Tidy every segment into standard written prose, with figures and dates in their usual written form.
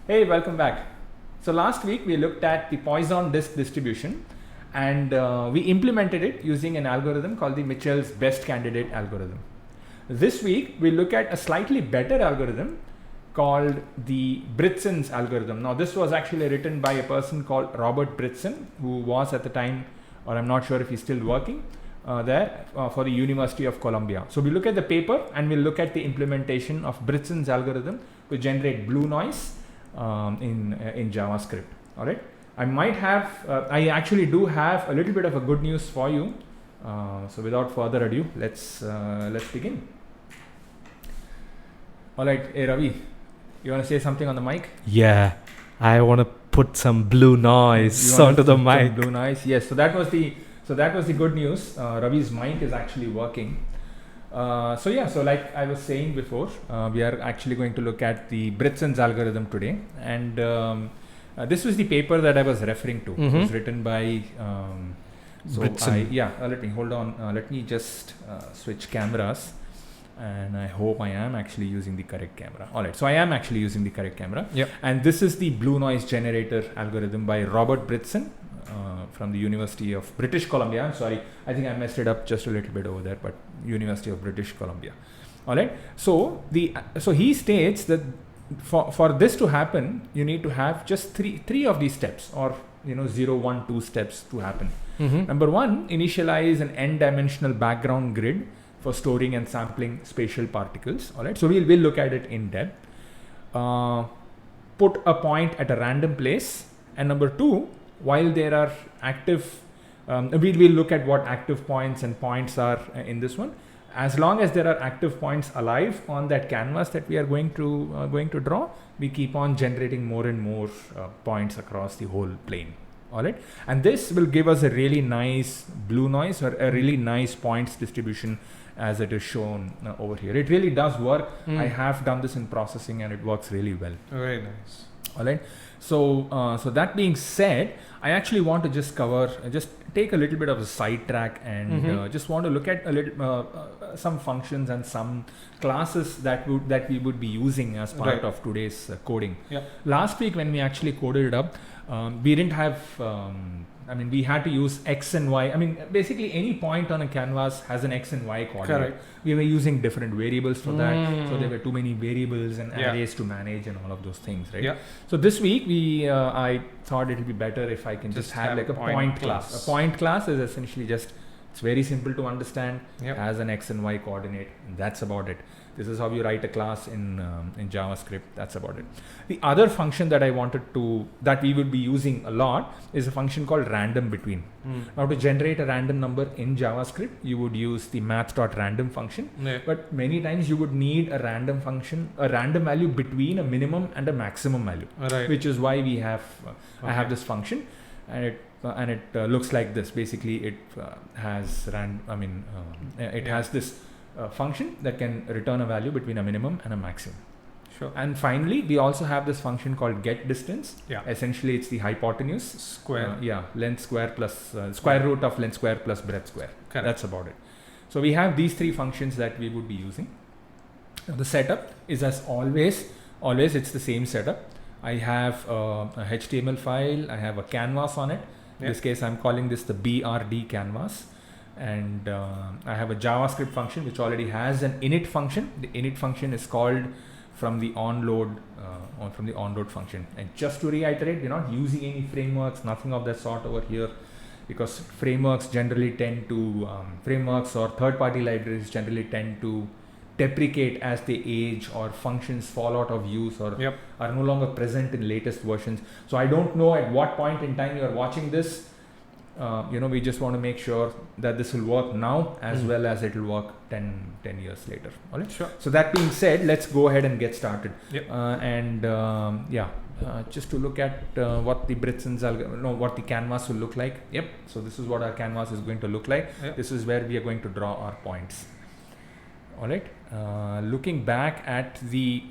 Hey, welcome back. So last week we looked at the Poisson disk distribution and we implemented it using an algorithm called the Mitchell's best candidate algorithm. This week we look at a slightly better algorithm called the Britson's algorithm. Now this was actually written by a person called Robert Britson, who was at the time, or I'm not sure if he's still working there for the University of Columbia. So we look at the paper and we'll look at the implementation of Britson's algorithm to generate blue noise in JavaScript. All right. I actually do have a little bit of a good news for you. So without further ado, let's begin. All right, hey Ravi, you want to say something on the mic? Yeah, I want to put some blue noise onto the mic. Blue noise, yes. So that was the good news. Ravi's mic is actually working. So like I was saying before, we are actually going to look at the Britson's algorithm today, and this was the paper that I was referring to. Mm-hmm. It was written by Britson. let me hold on. Let me just switch cameras, and I hope I am actually using the correct camera. All right, so I am actually using the correct camera. Yep. And this is the blue noise generator algorithm by Robert Britson. From the University of British Columbia. I'm sorry, I think I messed it up just a little bit over there, but University of British Columbia. All right. So he states that for this to happen, you need to have just three of these steps, or 0, 1, 2 steps to happen. Mm-hmm. Number one, initialize an n-dimensional background grid for storing and sampling spatial particles. All right. So we'll look at it in depth. Put a point at a random place, and number two, while there are active, we'll look at what active points and points are in this one. As long as there are active points alive on that canvas that we are going to draw, we keep on generating more and more points across the whole plane. All right, and this will give us a really nice blue noise, or a really nice points distribution as it is shown over here. It really does work. I have done this in processing and it works really well. Very nice. All right. So that being said, I actually want to just take a little bit of a sidetrack and just want to look at a little some functions and some classes that we would be using as part of today's coding. Yeah. Last week when we actually coded it up, we didn't have. We had to use X and Y. Basically any point on a canvas has an X and Y coordinate. Correct. We were using different variables for that, so there were too many variables and arrays to manage and all of those things, right? Yeah. So this week I thought it would be better if I can just have like a point class. A point class is essentially it's very simple to understand. Yep. Has an X and Y coordinate, and that's about it. This is how you write a class in JavaScript. That's about it. The other function that that we would be using a lot is a function called random between. Now to generate a random number in JavaScript, you would use the math.random function. Yeah. But many times you would need a random value between a minimum and a maximum value. Right. Which is why we have I have this function, and it looks like this. Basically, it has has this function that can return a value between a minimum and a maximum. Sure. And finally, we also have this function called get distance. Yeah. Essentially, it's the hypotenuse Square. length square plus square root of length square plus breadth square. Correct. That's about it. So we have these three functions that we would be using. Now, the setup is as always it's the same setup. I have a HTML file. I have a canvas on it. In this case, I'm calling this the BRD canvas. And I have a JavaScript function which already has an init function. The init function is called from the onload function. And just to reiterate, we're not using any frameworks, nothing of that sort over here, because frameworks or third-party libraries generally tend to deprecate as they age, or functions fall out of use, or are no longer present in latest versions. So I don't know at what point in time you are watching this. We just want to make sure that this will work now as well as it will work 10 years later. All right. Sure. So that being said, let's go ahead and get started. Yep. Just to look at what the what the canvas will look like. Yep. So this is what our canvas is going to look like. Yep. This is where we are going to draw our points. All right. Looking back at the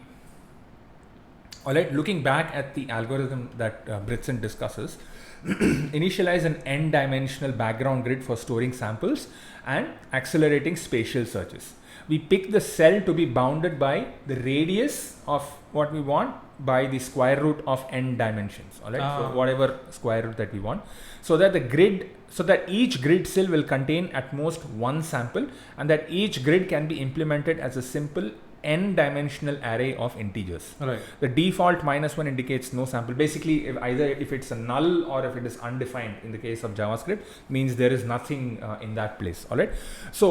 algorithm that Britson discusses, initialize an n-dimensional background grid for storing samples and accelerating spatial searches. We pick the cell to be bounded by the radius of what we want by the square root of n dimensions. All right, so Ah. whatever square root that we want, so that each grid cell will contain at most one sample, and that each grid can be implemented as a simple n dimensional array of integers. Right. The default -1 indicates no sample. Basically, if it's a null or if it is undefined in the case of JavaScript, means there is nothing in that place. All right. So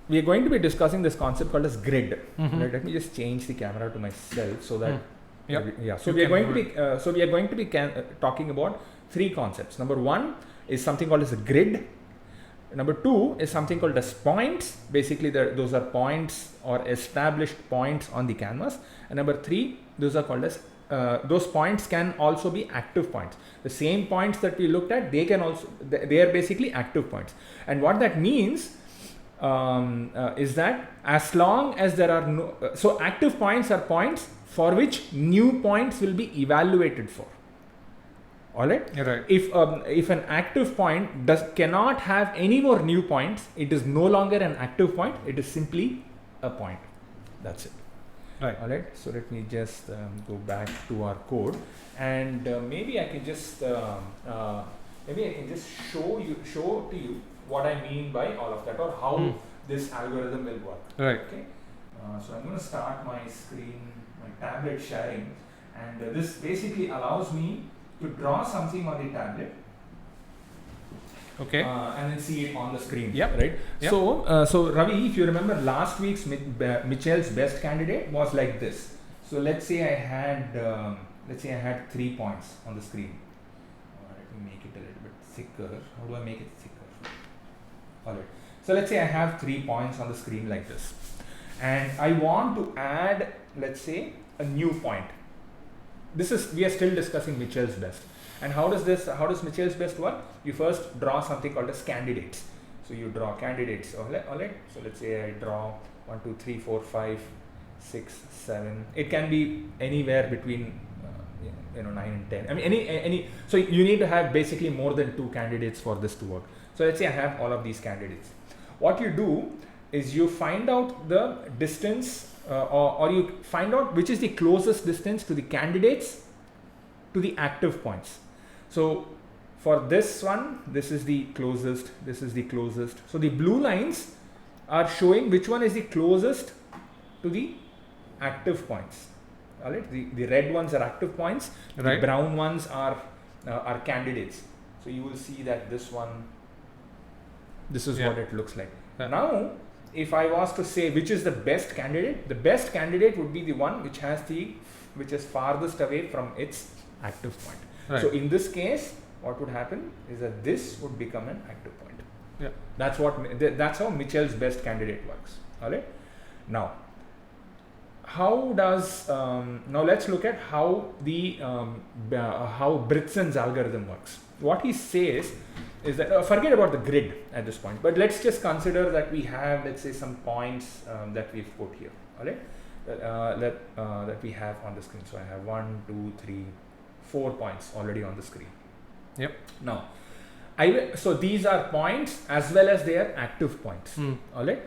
we are going to be discussing this concept called as grid. Mhm. Right, let me just change the camera to myself so that Yep. yeah. So You we are can going to do be talking about three concepts. Number one is something called as a grid. Number two is something called as points. Basically, those are points or established points on the canvas. And number three, those are called as those points can also be active points. The same points that we looked at, they are basically active points. And what that means is that as long as there are no, so active points are points for which new points will be evaluated for. All right. Right. If an active point cannot have any more new points, it is no longer an active point. It is simply a point. That's it. Right. All right. So let me just go back to our code, and maybe I can just show to you what I mean by all of that, or how this algorithm will work. Right. Okay. So I'm going to start my screen, my tablet sharing, and this basically allows me to draw something on the tablet. Okay. And then see it on the screen. Yep. Right. Yep. So Ravi, if you remember last week's Mitchell's best candidate was like this. So let's say I had 3 points on the screen. Let me make it a little bit thicker. How do I make it thicker? All right. So let's say I have 3 points on the screen like this, and I want to add, let's say, a new point. We are still discussing Mitchell's best. And how does Mitchell's best work? You first draw something called as candidates. So you draw candidates. All right. So let's say I draw 1, 2, 3, 4, 5, 6, 7. It can be anywhere between 9 and 10. I mean any. So you need to have basically more than 2 candidates for this to work. So let's say I have all of these candidates. What you do is you find out the distance, or you find out which is the closest distance to the candidates to the active points. So for this one, this is the closest, this is the closest. So the blue lines are showing which one is the closest to the active points. All right, the red ones are active points, Right. the brown ones are candidates. So you will see that this is Yeah. what it looks like. Yeah. Now, if I was to say which is the best candidate, the best candidate would be the one which is farthest away from its active point. Right. So in this case, what would happen is that this would become an active point. Yeah. That's how Mitchell's best candidate works. All right. Now, now let's look at how how Britson's algorithm works. What he says is that forget about the grid at this point, but let's just consider that we have, let's say, some points that we've put here. All right. That we have on the screen. So I have 1, 2, 3, 4 points already on the screen. Yep. Now, so these are points as well as they are active points. All right.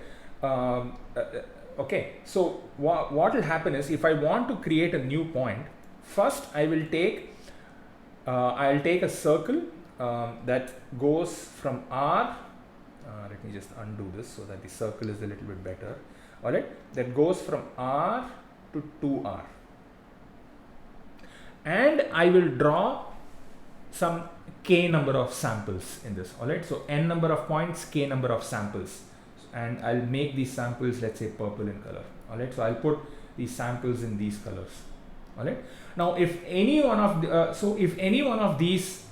Okay. So what will happen is, if I want to create a new point, first I will take a circle that goes from R. Let me just undo this so that the circle is a little bit better. All right, that goes from R to 2R, and I will draw some k number of samples in this. All right, so n number of points, k number of samples, and I'll make these samples, let's say, purple in color. All right, so I'll put these samples in these colors. All right, now if any one of these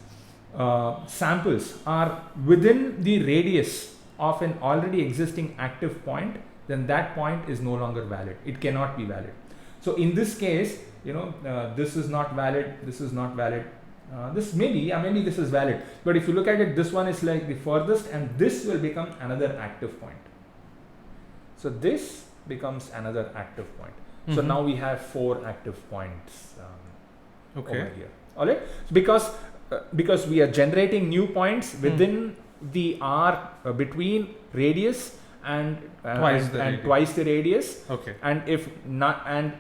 samples are within the radius of an already existing active point, then that point is no longer valid. It cannot be valid. So in this case, this is not valid, this is not valid, maybe this is valid, but if you look at it, this one is like the furthest, and this will become another active point. So this becomes another active point. So now we have 4 active points over here. All right, so because we are generating new points within the R between radius and Twice twice the radius. Okay. And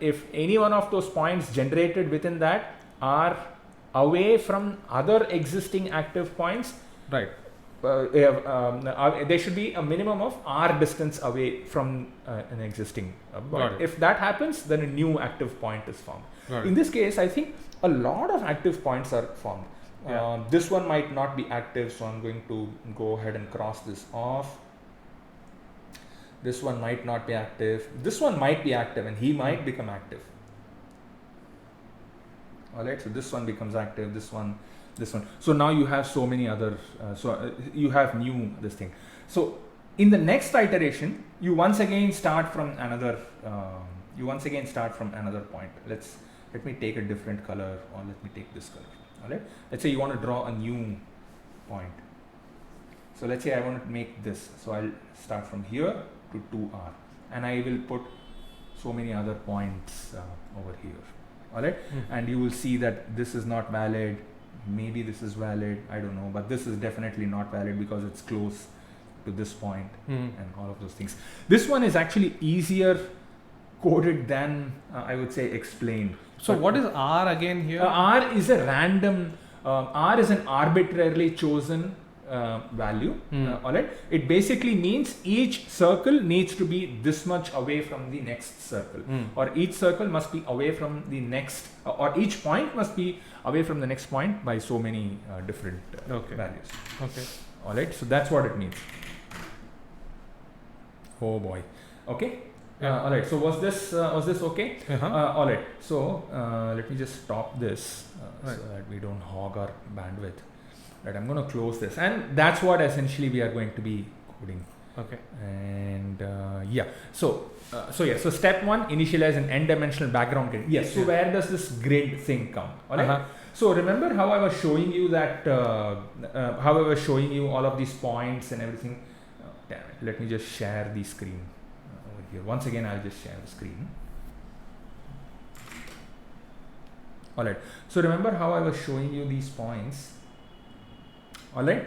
if any one of those points generated within that are away from other existing active points, Right. there should be a minimum of r distance away from an existing Got point. it. If that happens, then a new active point is formed. Got In it. this case, I think a lot of active points are formed. Yeah. This one might not be active, so I'm going to go ahead and cross this off. This one might not be active. This one might be active, and he might become active. Alright, so this one becomes active, this one. So now you have so many other, you have new this thing. So in the next iteration, you once again start from another, point. Let me take a different color, or let me take this color. Alright, let's say you want to draw a new point. So let's say I want to make this. So I'll start from here to 2r, and I will put so many other points over here. Alright, and you will see that this is not valid. Maybe this is valid, I don't know, but this is definitely not valid because it's close to this point and all of those things. This one is actually easier coded than I would say explained. So But what is R again here? R is a random, R is an arbitrarily chosen value. Alright, it basically means each circle needs to be this much away from the next circle, or each circle must be away from the next, or each point must be away from the next point by so many different Okay. values. Okay. Alright, so that's what it means. Oh boy. Okay. Yeah. Alright, so was this okay? Uh-huh. Alright, so let me just stop this Right. so that we don't hog our bandwidth. Right, I'm going to close this, and that's what essentially we are going to be coding. Okay. And so step one, initialize an n-dimensional background grid. Yes. So Yeah. where does this grid thing come? Alright. Uh-huh. So remember how I was showing you that, how I was showing you all of these points and everything. Damn it. Let me just share the screen over here. Once again, I'll just share the screen. Alright. So remember how I was showing you these points. Alright.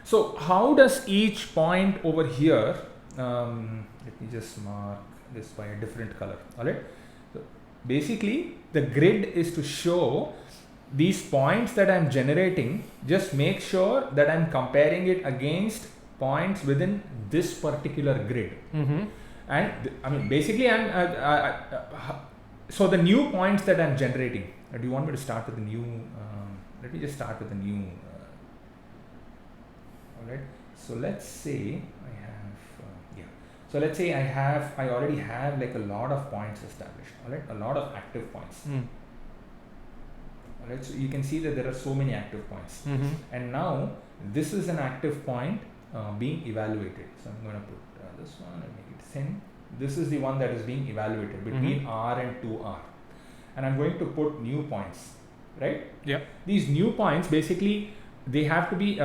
So how does each point over here, let me just mark this by a different color. Alright. So basically the grid is to show these points that I'm generating. Just make sure that I'm comparing it against points within this particular grid. And I mean basically so the new points that I'm generating, do you want me to start with the new, let me just start with the new, alright. So let's say I have, so let's say I already have like a lot of points established, alright, a lot of active points. Alright, so you can see that there are so many active points. And now this is an active point being evaluated. So I'm going to put this one and make it thin. This is the one that is being evaluated between R and 2R. And I'm going to put new points, right? Yeah. These new points basically, they have to be,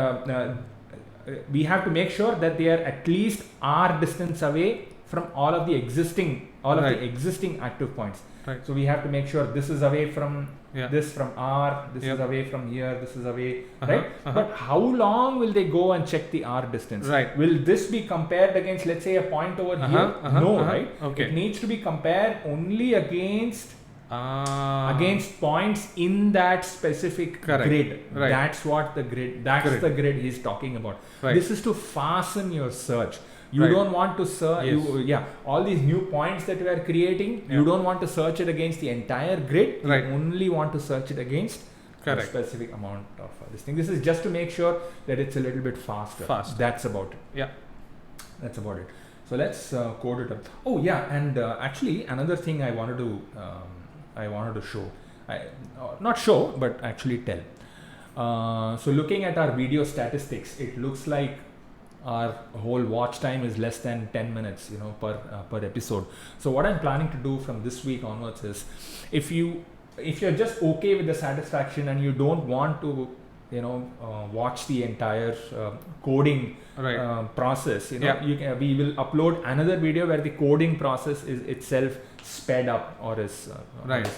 we have to make sure that they are at least R distance away from all of the existing active points. Right. So we have to make sure this is away from this, from R, this Yep. is away from here, this is away, Uh-huh, right? uh-huh. But how long will they go and check the R distance? Right. Will this be compared against, let's say, a point over Uh-huh, here? uh-huh, No, uh-huh. right? Okay. It needs to be compared only against Against points in that specific Correct. grid. Right. That's what the grid, that's Correct. the grid he's talking about. Right. This is to fasten your search. You Right. don't want to search, Yes. all these new points that we are creating, you Yeah. don't want to search it against the entire grid. Right. You only want to search it against a Correct. specific amount of this thing. This is just to make sure that it's a little bit faster. That's about it. Yeah. That's about it. So let's code it up. Oh yeah, and actually another thing I wanted to show, not show, but actually tell. So looking at our video statistics, it looks like our whole watch time is less than 10 minutes, per episode. So what I'm planning to do from this week onwards is, if you're just okay with the satisfaction and you don't want to watch the entire coding process, we will upload another video where the coding process is itself sped up or is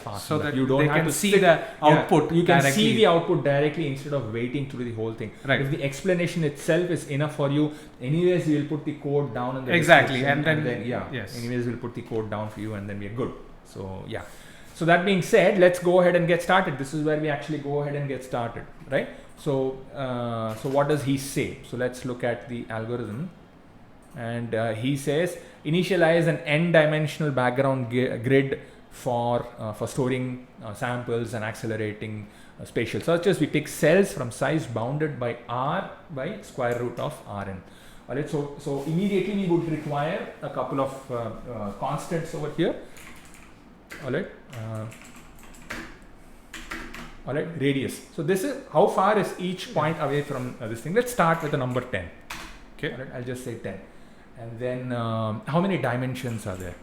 fast, so that you don't they have can to see the output. You can directly. see the output directly instead of waiting through the whole thing. Right. If the explanation itself is enough for you, anyways we will put the code down in the Exactly, description, and then yes, anyways we'll put the code down for you, and then we're good. So yeah. So that being said, let's go ahead and get started. This is where we actually go ahead and get started, right? So so what does he say? So let's look at the algorithm, and he says initialize an n-dimensional background grid for storing samples and accelerating spatial searches. We pick cells from size bounded by r by square root of rn. Alright, so immediately we would require a couple of constants over here. Alright, radius. So this is how far is each point away from this thing. Let's start with the number 10. Okay. Alright, I'll just say 10. And then how many dimensions are there?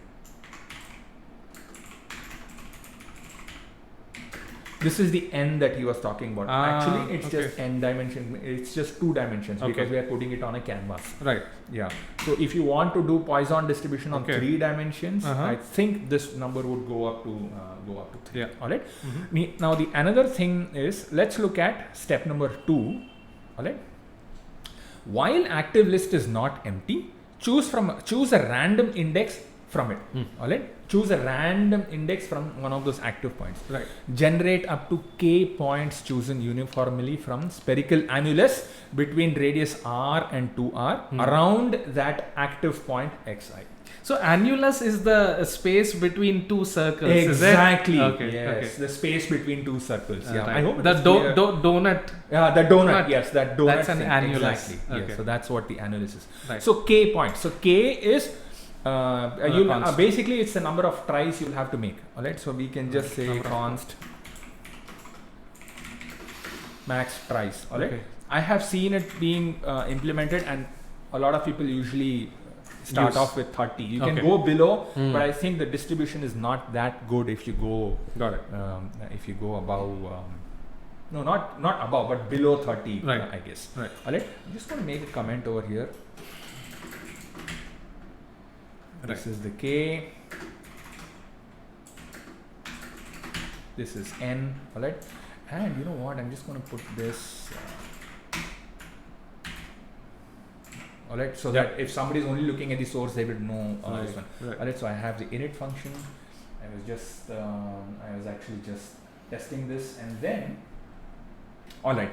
This is the n that he was talking about. Actually, it's just n dimension. It's just 2 dimensions because we are putting it on a canvas. Right. Yeah. So if you want to do Poisson distribution on 3 dimensions, I think this number would go up to 3. Yeah. All right. Now the another thing is, let's look at step number 2. All right. While active list is not empty, choose a random index from it. All right. Choose a random index from one of those active points. Right. Generate up to k points chosen uniformly from spherical annulus between radius r and 2r around that active point xi. So annulus is the space between two circles. Exactly. Is it? Okay. Yes. Okay. The space between two circles. Yeah. Right. I hope the donut. Yeah, the donut. Yes, that donut. That's an thing. annulus. Exactly. Okay. Yes. So that's what the annulus is. Right. So k points. So k is basically it's the number of tries you'll have to make. All right. So we can just say const max tries. All right. I have seen it being implemented, and a lot of people usually start off with 30. You can go below, but I think the distribution is not that good if you go. Got it. If you go above. No, not above, but below 30. Right. I guess. Right. All right. I'm just going to make a comment over here. This is the k. This is n. All right. And you know what? I'm just going to put this. All right. So that if somebody is only looking at the source, they would know this one. Right. All right. So I have the init function. I was actually just testing this, and then. All right.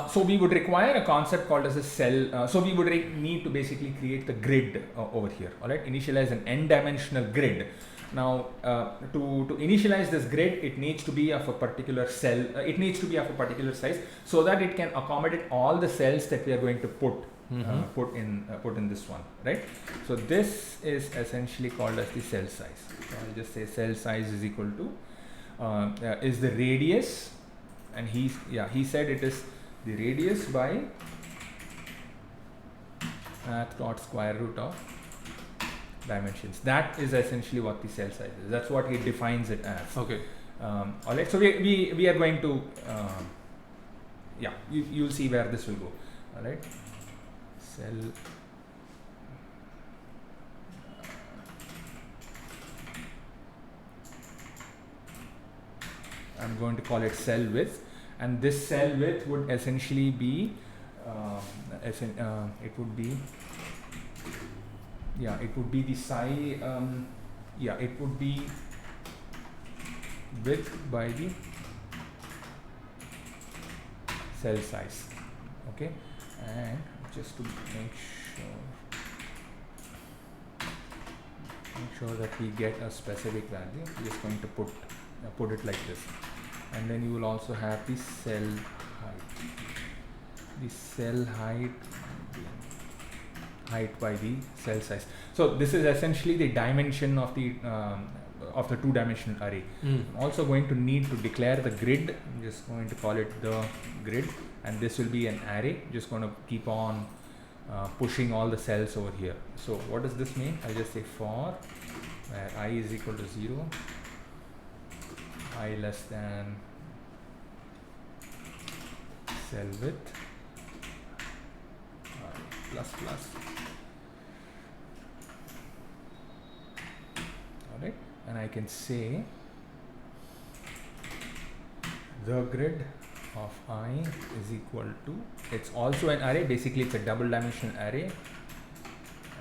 So we would require a concept called as a cell. So we would need to basically create the grid over here. All right. Initialize an n-dimensional grid. Now, to initialize this grid, it needs to be of a particular cell. It needs to be of a particular size so that it can accommodate all the cells that we are going to put in this one. Right. So this is essentially called as the cell size. So I'll just say cell size is equal to is the radius, and he said it is the radius by math dot square root of dimensions. That is essentially what the cell size is. That's what he defines it as. Okay. All right. So we are going to you'll see where this will go. All right. Cell. I'm going to call it cell width, and this cell width would essentially be it would be the size it would be width by the cell size. Okay, and just to make sure that we get a specific value, we're just going to put it like this. And then you will also have the cell height. The cell height by the cell size. So this is essentially the dimension of the 2-dimensional array. I'm also going to need to declare the grid. I'm just going to call it the grid, and this will be an array. Just going to keep on pushing all the cells over here. So what does this mean? I'll just say for where I is equal to 0. I less than cell width plus plus. Alright, and I can say the grid of I is equal to, it's also an array, basically it's a double dimensional array,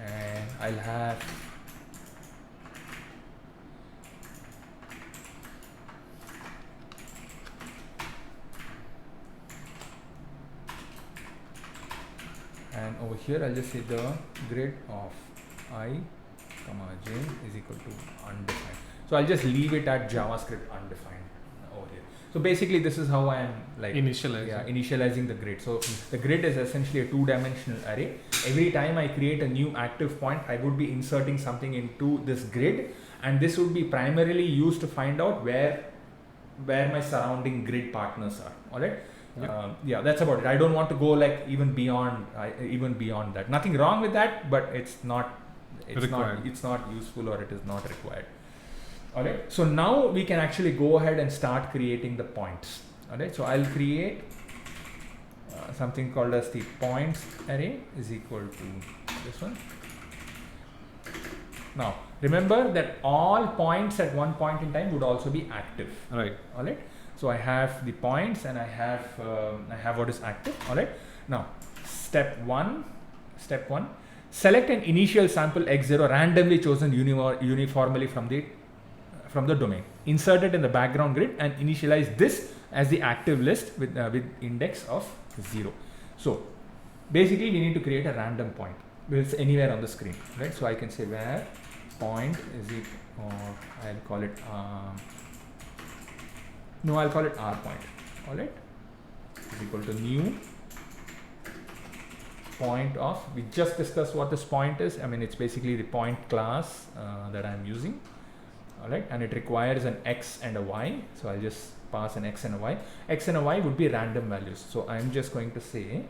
and I'll have and over here I'll just say the grid of I comma j is equal to undefined. So I'll just leave it at JavaScript undefined over here. So basically this is how I am like initializing the grid. So the grid is essentially a two-dimensional array. Every time I create a new active point, I would be inserting something into this grid, and this would be primarily used to find out where my surrounding grid partners are. All right. Yeah, that's about it. I don't want to go like even beyond that. Nothing wrong with that, but it's not useful, or it is not required. Alright, so now we can actually go ahead and start creating the points. Alright, so I'll create something called as the points array is equal to this one. Now remember that all points at one point in time would also be active. Right. Alright, so I have the points and I have what is active. Alright, now step one, select an initial sample x0 randomly chosen uniformly from the domain. Insert it in the background grid and initialize this as the active list with index of 0. So basically we need to create a random point. It's anywhere on the screen, right? So I can say where point is equal, or I'll call it I'll call it r point. All right, is equal to new point of, we just discussed what this point is. I mean, it's basically the point class that I'm using. All right, and it requires an x and a y. So I'll just pass an x and a y. X and a y would be random values. So I'm just going to say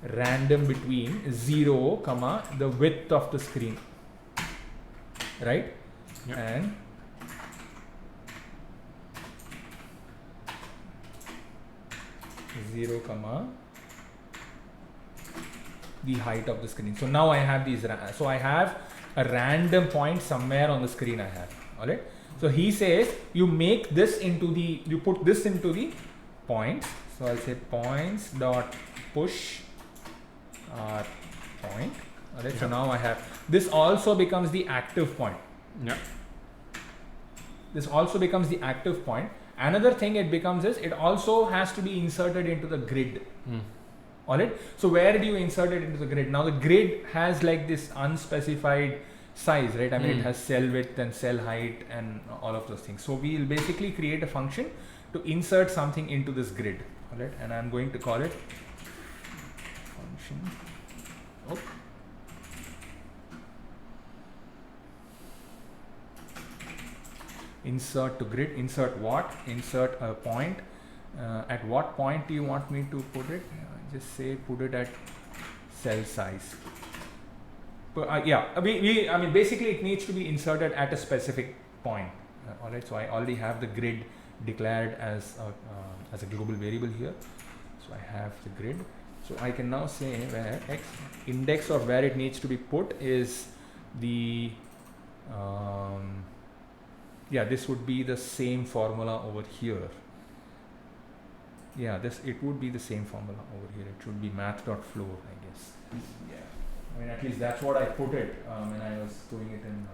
random between 0 comma the width of the screen, right? Yep. And zero comma the height of the screen. So now I have these. So I have a random point somewhere on the screen I have. All right. So he says you make this into the, you put this into the points. So I'll say points dot push point. All right. So now I have, this also becomes the active point. Yeah. This also becomes the active point. Another thing it becomes is it also has to be inserted into the grid. Alright, so where do you insert it into the grid? Now the grid has like this unspecified size, right? I mean, it has cell width and cell height and all of those things. So we will basically create a function to insert something into this grid. Alright, and I'm going to call it function. Oh. Insert to grid. Insert what? Insert a point. At what point do you want me to put it? Just say put it at cell size. But yeah, I mean basically it needs to be inserted at a specific point. All right, so I already have the grid declared as a global variable here. So I have the grid. So I can now say where x index of where it needs to be put is the yeah, this would be the same formula over here. Yeah, it would be the same formula over here. It should be math.floor, I guess. Yeah, I mean at least that's what I put it when I was doing it in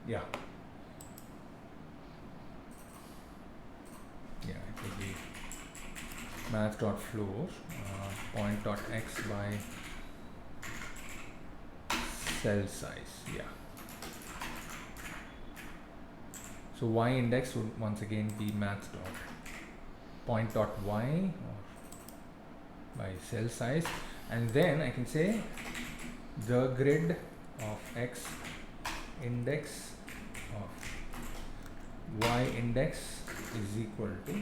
yeah, it would be math.floor point.x by cell size. Yeah. So y index would once again be math dot point dot y by cell size, and then I can say the grid of x index of y index is equal to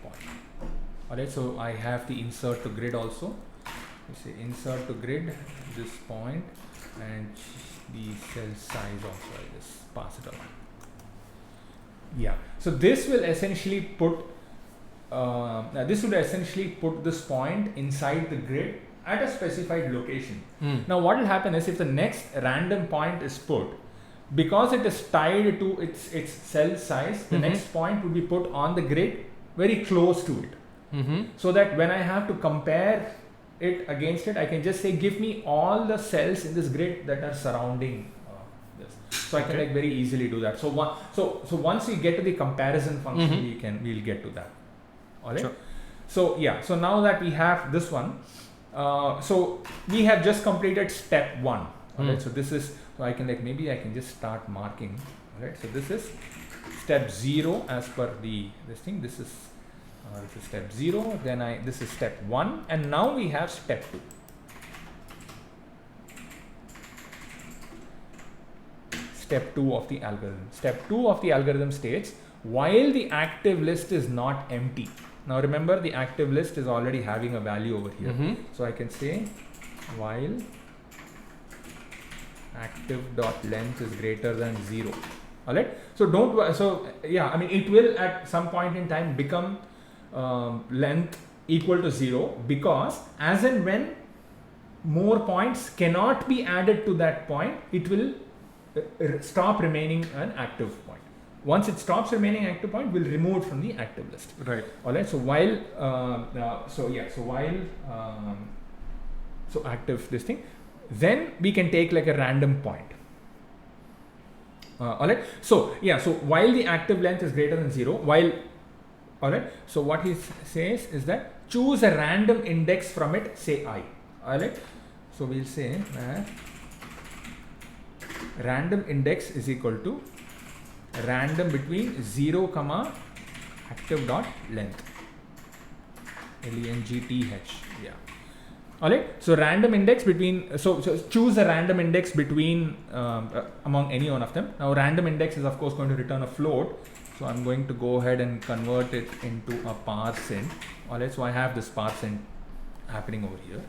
point. Alright, so I have the insert to grid also. You say insert to grid this point and the cell size also. I just pass it along. Yeah, so this will essentially put now this would essentially put this point inside the grid at a specified location. Now what will happen is if the next random point is put, because it is tied to its cell size, the next point will be put on the grid very close to it. So that when I have to compare it against it, I can just say give me all the cells in this grid that are surrounding this. So I can like very easily do that. So once we get to the comparison function, we'll get to that. All right. Sure. So yeah. So now that we have this one, so we have just completed step 1. All right. So this is, so I can like maybe I can just start marking. All right. So this is step 0 as per this thing. This is step 0. Then this is step 1, and now we have step 2. Step 2 of the algorithm. Step 2 of the algorithm states while the active list is not empty. Now remember, the active list is already having a value over here. So I can say while active.length is greater than 0. Alright. So yeah, I mean it will at some point in time become length equal to 0, because as and when more points cannot be added to that point, it will stop remaining an active point. Once it stops remaining active point, we'll remove it from the active list. Right. All right. So while so active this thing, then we can take like a random point. All right. So yeah. So while the active length is greater than 0, all right. So what he says is that choose a random index from it, say I. All right. So we'll say that random index is equal to random between 0 comma active dot length, length. Yeah. All right. So random index between, so choose a random index between among any one of them. Now random index is of course going to return a float. So I'm going to go ahead and convert it into a parseInt. All right. So I have this parseInt happening over here.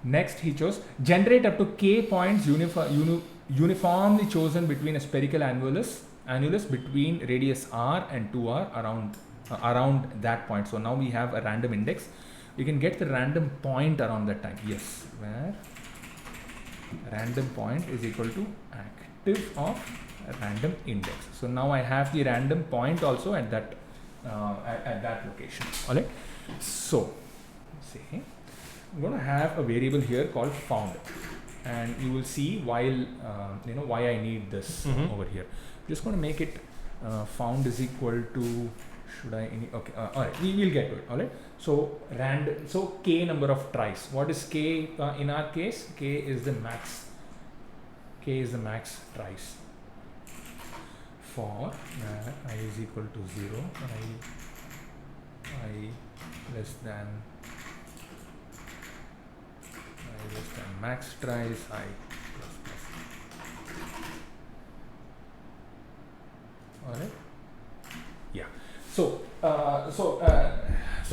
Next, he chose generate up to k points uniformly chosen between a spherical annulus between radius r and 2r around that point. So now we have a random index. We can get the random point around that time. Yes, where random point is equal to active of random index. So now I have the random point also at that location. All right. So say I'm going to have a variable here called found, and you will see while why I need this over here. I'm just going to make it found is equal to, should I okay, all right, we will get to it. All right. So k number of tries. What is k in our case? K is the max tries for I is equal to 0, I less than max tries I plus. All right. Yeah. So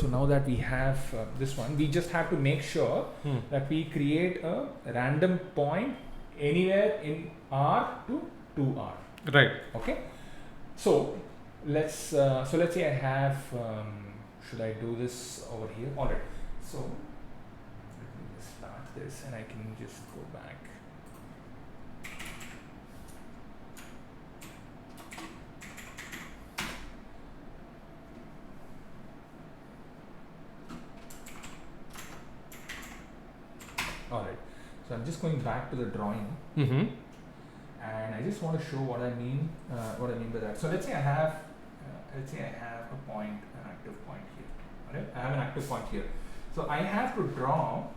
now that we have this one, we just have to make sure that we create a random point anywhere in R to 2R. Right. Okay. So let's say I have should I do this over here? All right. So let me just start this, and I can just go back. All right. So I'm just going back to the drawing. And I just want to show what I mean by that. So let's say I have a point, an active point here. All right, I have an active point here. So I have to draw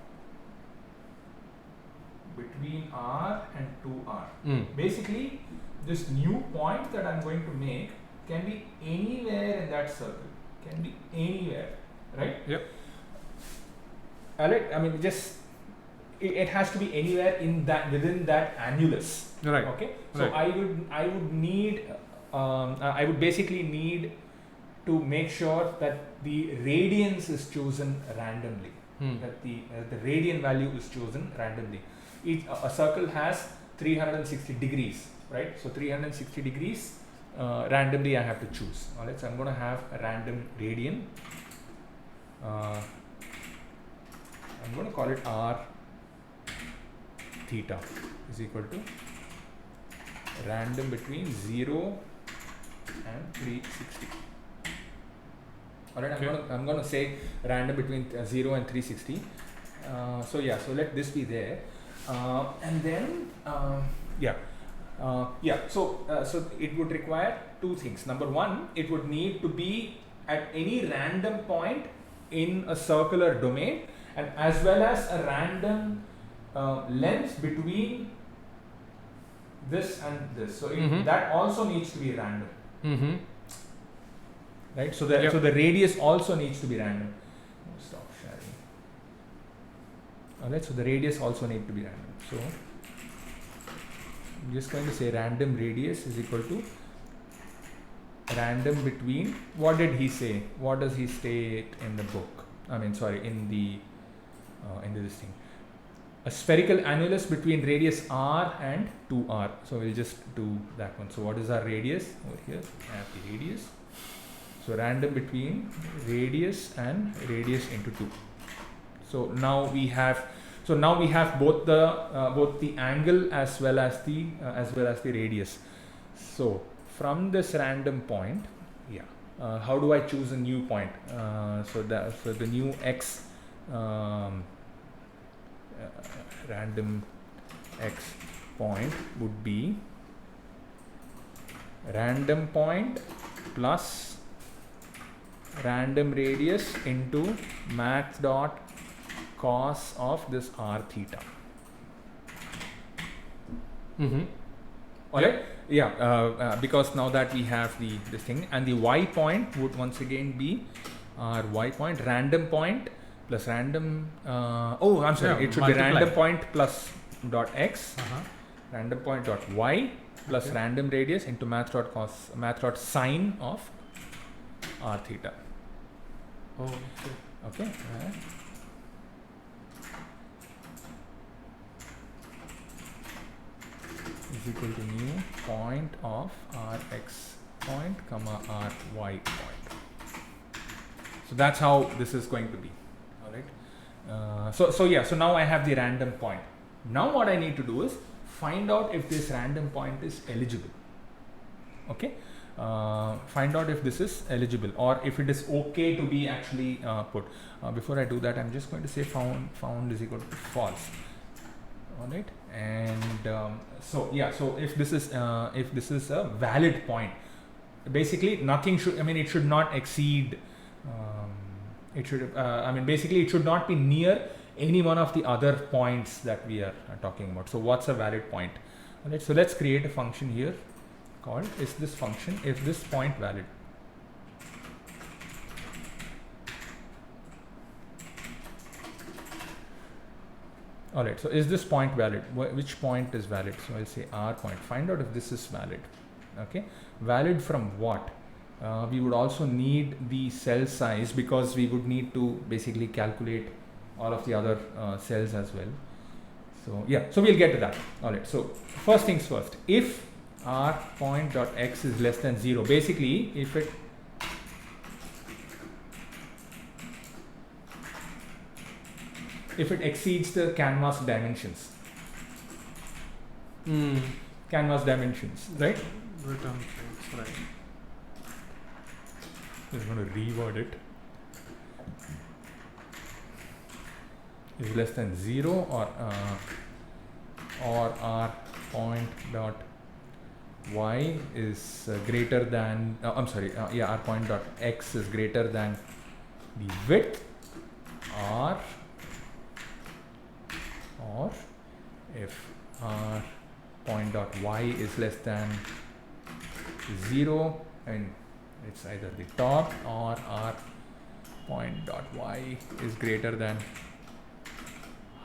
between R and 2R. Basically, this new point that I'm going to make can be anywhere in that circle. Can be anywhere, right? Yep. All right. I mean, it has to be anywhere in that, within that annulus. Right. Okay. So right. I would basically need to make sure that the radians is chosen randomly. That the radian value is chosen randomly. A circle has 360 degrees, right? So 360 degrees randomly I have to choose. Alright, so I'm going to have a random radian. I'm going to call it r theta is equal to random between 0 and 360. Alright, I'm going to say random between 0 and 360. So yeah, so let this be there, and then so it would require two things. Number one, it would need to be at any random point in a circular domain, and as well as a random length between this and this. So that also needs to be random. Right, so the radius also needs to be random. Stop sharing. Alright, so the radius also needs to be random. So I'm just going to say random radius is equal to random between, what did he say? What does he state in the book? In the this thing. A spherical annulus between radius r and 2r. So we'll just do that one. So what is our radius? Over here I have the radius. So random between radius and radius into 2. So now we have both the angle as well as the radius. So from this random point, how do I choose a new point? So the new x random x point would be random point plus random radius into max dot cos of this r theta. Alright, because now that we have this thing, and the y point would once again be our y point, random point plus random it should be random point plus dot x, random point dot y plus random radius into math dot sine of r theta. Okay. Is equal to new point of rx point comma ry point. So that's how this is going to be. All right. So now I have the random point. Now what I need to do is find out if this random point is eligible. Okay. Find out if this is eligible or if it is okay to be actually put. Before I do that, I'm just going to say found is equal to false. All right, and so if this is a valid point, basically nothing should. It should not exceed. It should not be near any one of the other points that we are talking about. So what's a valid point? All right, so let's create a function here called is this function if this point valid. Alright, so is this point valid? Which point is valid? So I'll say r point. Find out if this is valid. Okay, valid from what? We would also need the cell size because we would need to basically calculate all of the other cells as well. So so we'll get to that. Alright, so first things first. If r point dot x is less than 0, basically if it exceeds the canvas dimensions. Canvas dimensions, right? Return false, right. I'm going to reword it. Is less than 0 or r point dot y is greater than r point dot x is greater than the width r, or if r point dot y is less than 0 and it's either the top, or r point dot y is greater than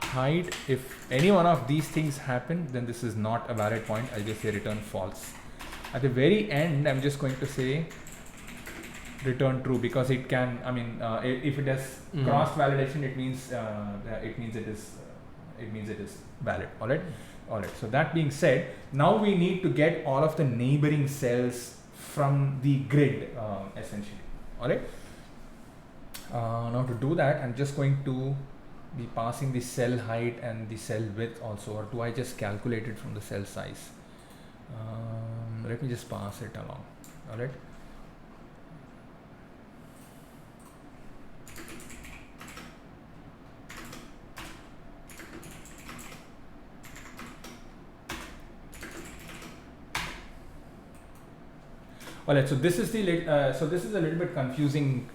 height. If any one of these things happen, then this is not a valid point. I'll just say return false. At the very end, I'm just going to say return true because it can. If it has cross validation, it means it is valid. All right. So that being said, now we need to get all of the neighboring cells from the grid essentially. Alright. Now to do that, I'm just going to be passing the cell height and the cell width also, or do I just calculate it from the cell size? Let me just pass it along. Alright. Alright, so this is the so this is a little bit confusing.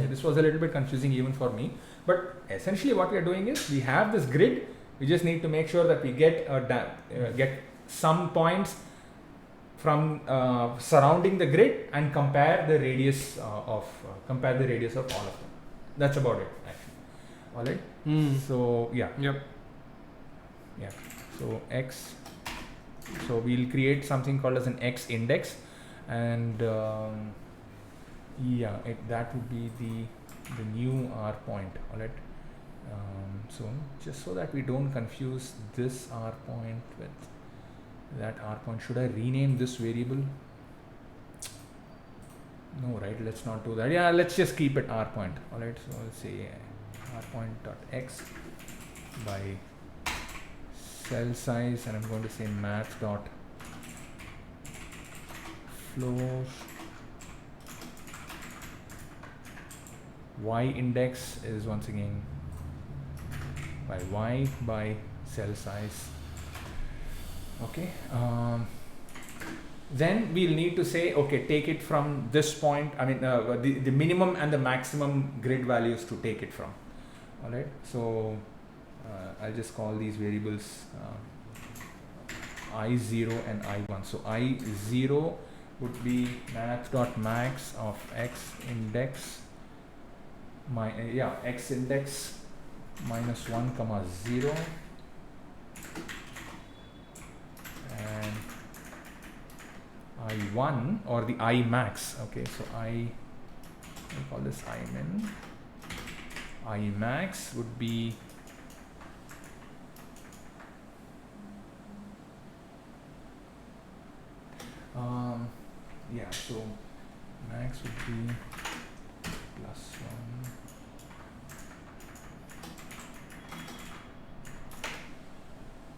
This was a little bit confusing even for me. But essentially, what we are doing is we have this grid. We just need to make sure that we get get some points from surrounding the grid and compare the radius of all of them. That's about it, actually. All right. So yeah. Yep. Yeah. So x. So we'll create something called as an x index, and yeah, that would be the new R point. All right. So just so that we don't confuse this R point with that R point, should I rename this variable? No, right? Let's not do that. Yeah, let's just keep it R point. All right. So let's say R point dot x by cell size, and I'm going to say math dot floor y index is once again by y by cell size. Okay. Then we'll need to say, okay, take it from this point. I mean, the minimum and the maximum grid values to take it from. All right. So I'll just call these variables I0 and I1. So I0 would be math.max of x index x index minus 1 comma 0, and I1 or the I max. Okay, so I call this I min. I max would be so max would be plus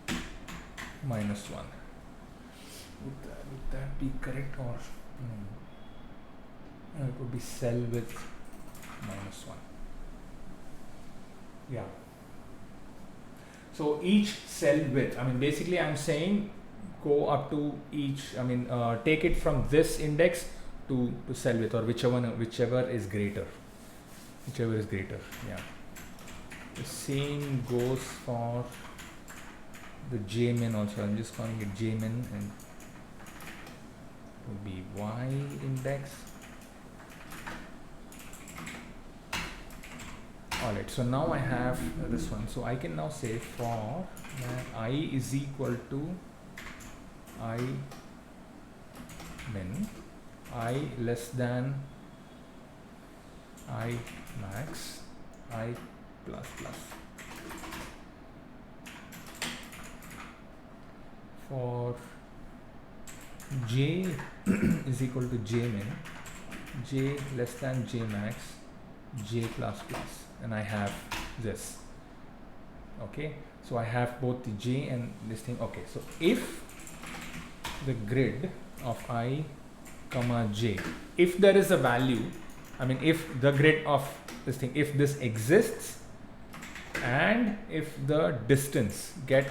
1 minus 1. Would that be correct, or it would be cell width minus 1. Yeah. So each cell width, I mean, basically I'm saying go up to each, I mean, take it from this index to cell width, or whichever is greater. Yeah. The same goes for the J min also. I'm just calling it J min, and it would be y index. Alright, so now I have this one. So I can now say for I is equal to I min, I less than I max, I plus plus. For J is equal to J min, J less than J max, J plus plus, and I have this. Okay, so I have both the J and this thing. Okay, so if the grid of I comma J, if there is a value, I mean, if the grid of this thing, if this exists, and if the distance, I'm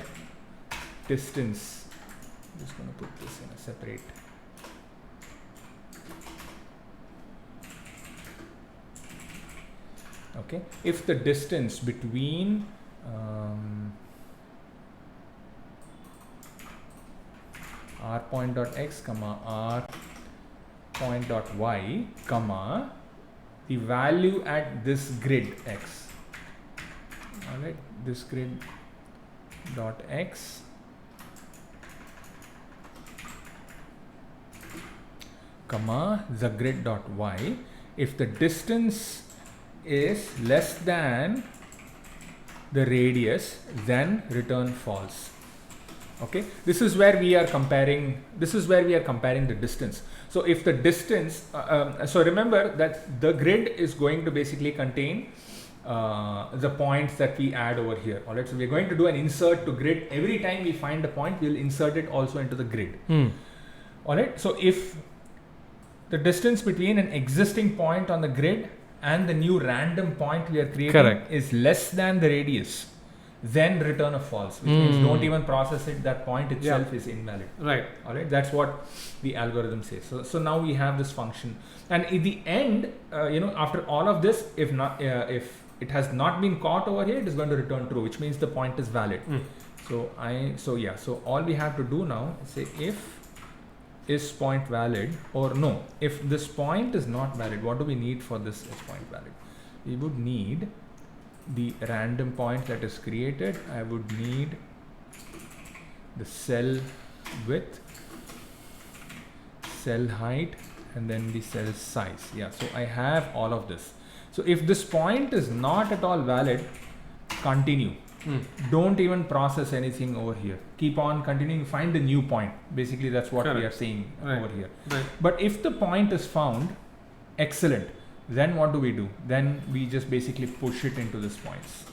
just going to put this in a separate. Okay, if the distance between r point dot x comma r point dot y comma the value at this grid x, all right, this grid dot x comma the grid dot y, if the distance is less than the radius, then return false. Okay, this is where we are comparing the distance. So if the distance, so remember that the grid is going to basically contain the points that we add over here. All right, so we're going to do an insert to grid. Every time we find a point, we'll insert it also into the grid. All right, so if the distance between an existing point on the grid and the new random point we are creating Correct. is less than the radius, then return a false, which means don't even process it. That point itself is invalid. Right. All right, that's what the algorithm says. So now we have this function, and in the end, after all of this, if it has not been caught over here, it is going to return true, which means the point is valid. So all we have to do now is say if is point valid, or no, if this point is not valid, what do we need for this is point valid? We would need the random point that is created. I would need the cell width, cell height, and then the cell size. Yeah, so I have all of this. So if this point is not at all valid, continue. Don't even process anything over here. Keep on continuing, find the new point. Basically, that's what we are saying over here. Right. But if the point is found, excellent. Then what do we do? Then we just basically push it into this points.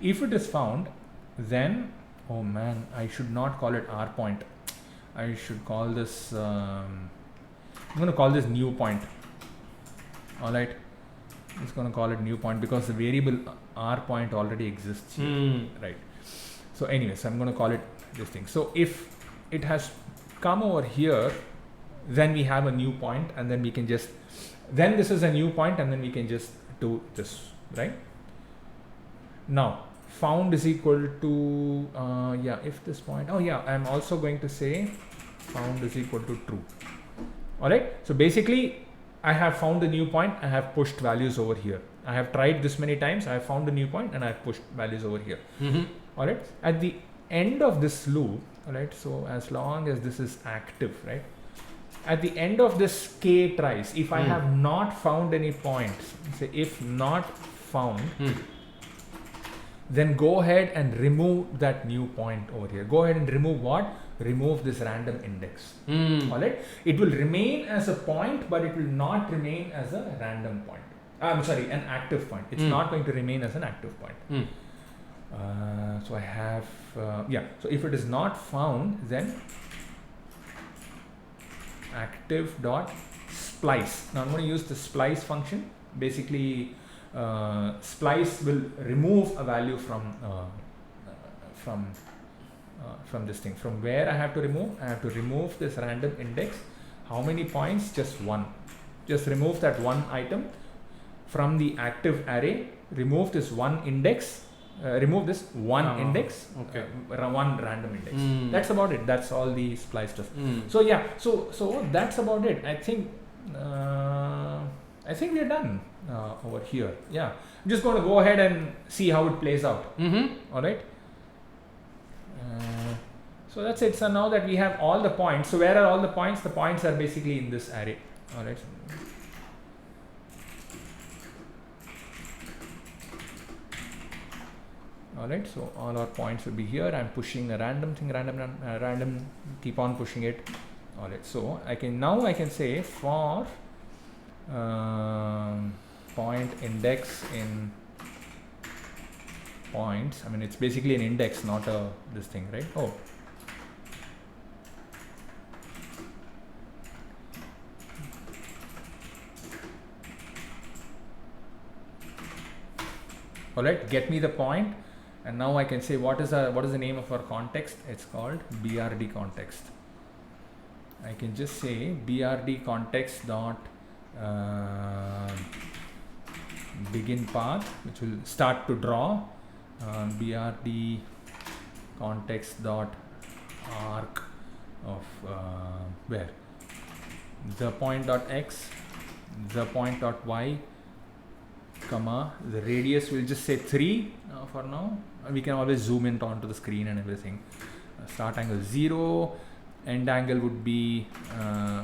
If it is found, then, oh man, I should not call it R point. I should call this, I'm going to call this new point. All right. I'm just going to call it new point because the variable R point already exists here. Right. So anyways, I'm going to call it this thing. So if it has come over here, then we have a new point, and then we can just, then this is a new point, and then we can just do this, right? Now, found is equal to, if this point, I'm also going to say found is equal to true. All right. So basically, I have found a new point, I have pushed values over here. I have tried this many times, I have found a new point, and I have pushed values over here. All right. At the end of this loop, all right, so as long as this is active, right? At the end of this k tries, if I have not found any points, say if not found, then go ahead and remove that new point over here. Go ahead and remove what? Remove this random index. All right. It will remain as a point, but it will not remain as a random point. I'm sorry, an active point. It's not going to remain as an active point. So I have, so if it is not found, then active dot splice. Now I'm going to use the splice function. Basically, splice will remove a value from this thing. From where I have to remove? I have to remove this random index. How many points? Just one. Just remove that one item from the active array. Remove this one index. Remove this one index. Okay. One random index. That's about it. That's all the splice does. So yeah. So that's about it. I think we are done over here. Yeah. I'm just going to go ahead and see how it plays out. All right. So that's it. So now that we have all the points, so where are all the points? The points are basically in this array. All right. All right. So all our points will be here. I'm pushing a random thing, random. Keep on pushing it. All right. So I can say for point index in points. I mean, it's basically an index, not this thing, right? Oh. All right, get me the point, and now I can say what is the name of our context? It's called BRD context. I can just say BRD context dot begin path, which will start to draw. BRD context dot arc of where the point dot x, the point dot y, comma, the radius will just say 3 for now. We can always zoom in onto the screen and everything. Start angle 0, end angle would be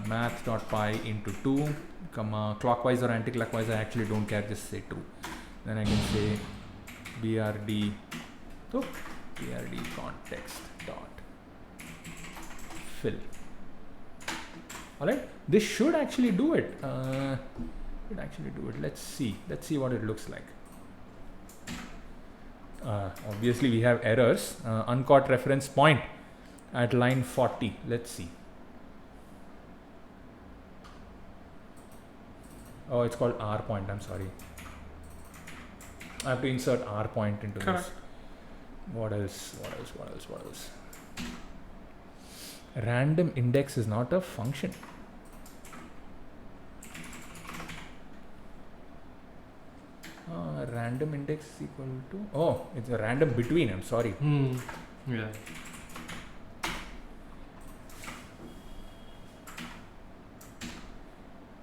math.pi into 2, comma, clockwise or anti-clockwise, I actually don't care, just say 2. Then I can say BRD. So BRD context dot fill. All right, this should actually do it. Let's see what it looks like. Obviously we have errors. Uncaught reference point at line 40. Let's see. Oh, it's called R point. I'm sorry. I have to insert R point into Correct. this. What else? Random index is not a function. Random index is equal to, oh, it's a random between. I'm sorry. Yeah.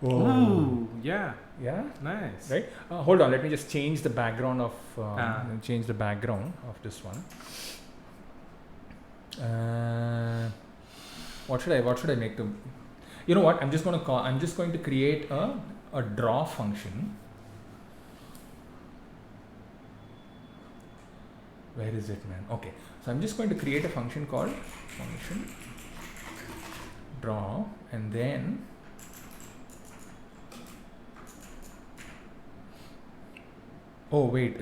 Ooh, yeah. Yeah. Nice. Right. Hold on. Let me just change the background of this one. What should I make them? You know what? I'm just going to create a draw function. Where is it, man? Okay. So I'm just going to create a function called function draw, and then oh wait,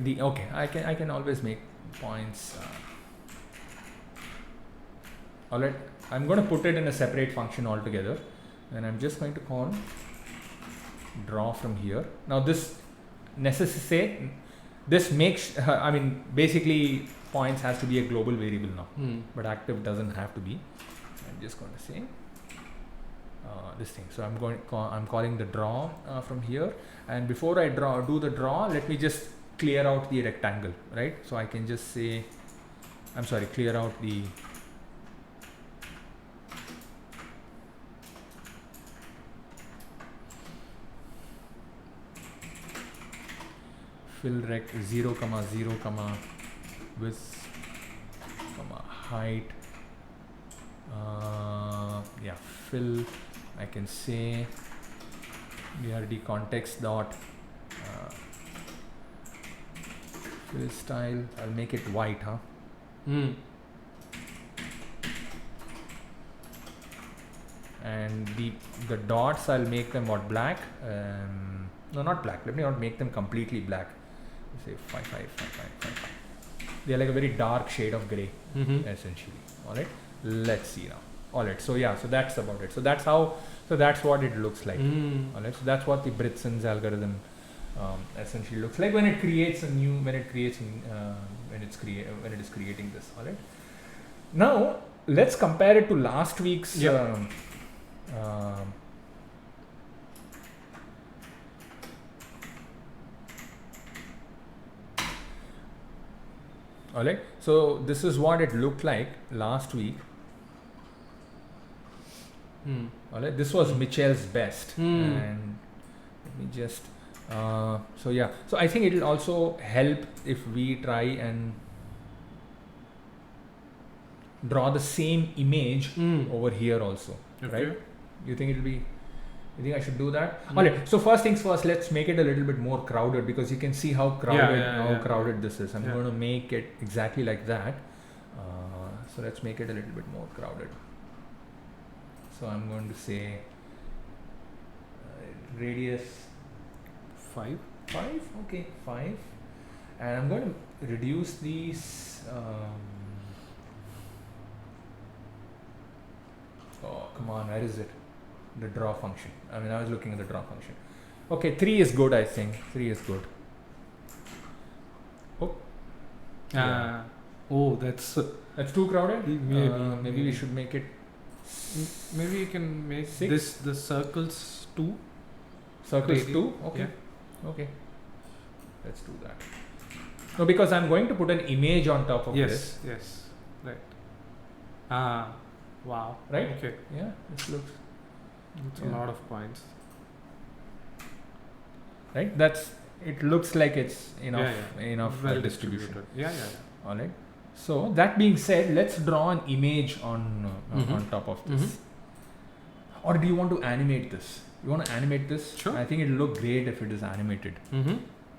I can always make points. Alright, I'm going to put it in a separate function altogether, and I'm just going to call draw from here. Now this makes basically points has to be a global variable now, but active doesn't have to be. I'm just going to say this thing. So I'm calling the draw from here, and before I do the draw, let me just clear out the rectangle, right? So I can just say, clear out the fill rec 0, 0, width, height. Fill. I can say BRD context dot fill style. I'll make it white, huh? And the dots, I'll make them what, black? No, not black. Let me not make them completely black. Say 5. They're like a very dark shade of gray, essentially. All right. Let's see now. All right. So that's about it. So that's what it looks like. All right. So that's what the Britson's algorithm essentially looks like when it is creating this. All right. Now let's compare it to last week's. Alright, so this is what it looked like last week. Alright, this was Mitchell's best, and let me just so I think it will also help if we try and draw the same image over here also, right? You think I should do that? Alright, so first things first, let's make it a little bit more crowded, because you can see how crowded this is. I'm going to make it exactly like that. So let's make it a little bit more crowded. So I'm going to say radius 5. Okay, 5. And I'm going to reduce these. Oh, come on, where is it? The draw function. I was looking at the draw function. Okay, 3 is good, I think. 3 is good. Oh. That's too crowded? Maybe we should make it. Maybe you can make 6? the circles 2. Circles 2? Okay. Okay. Let's do that. No, because I'm going to put an image on top of this. Yes. Right. Wow. Right? Okay. Yeah, this looks. It's a lot of points. Right? It looks like it's enough well distribution. Yeah. All right. So that being said, let's draw an image on top of this. Or do you want to animate this? You want to animate this? Sure. I think it'll look great if it is animated.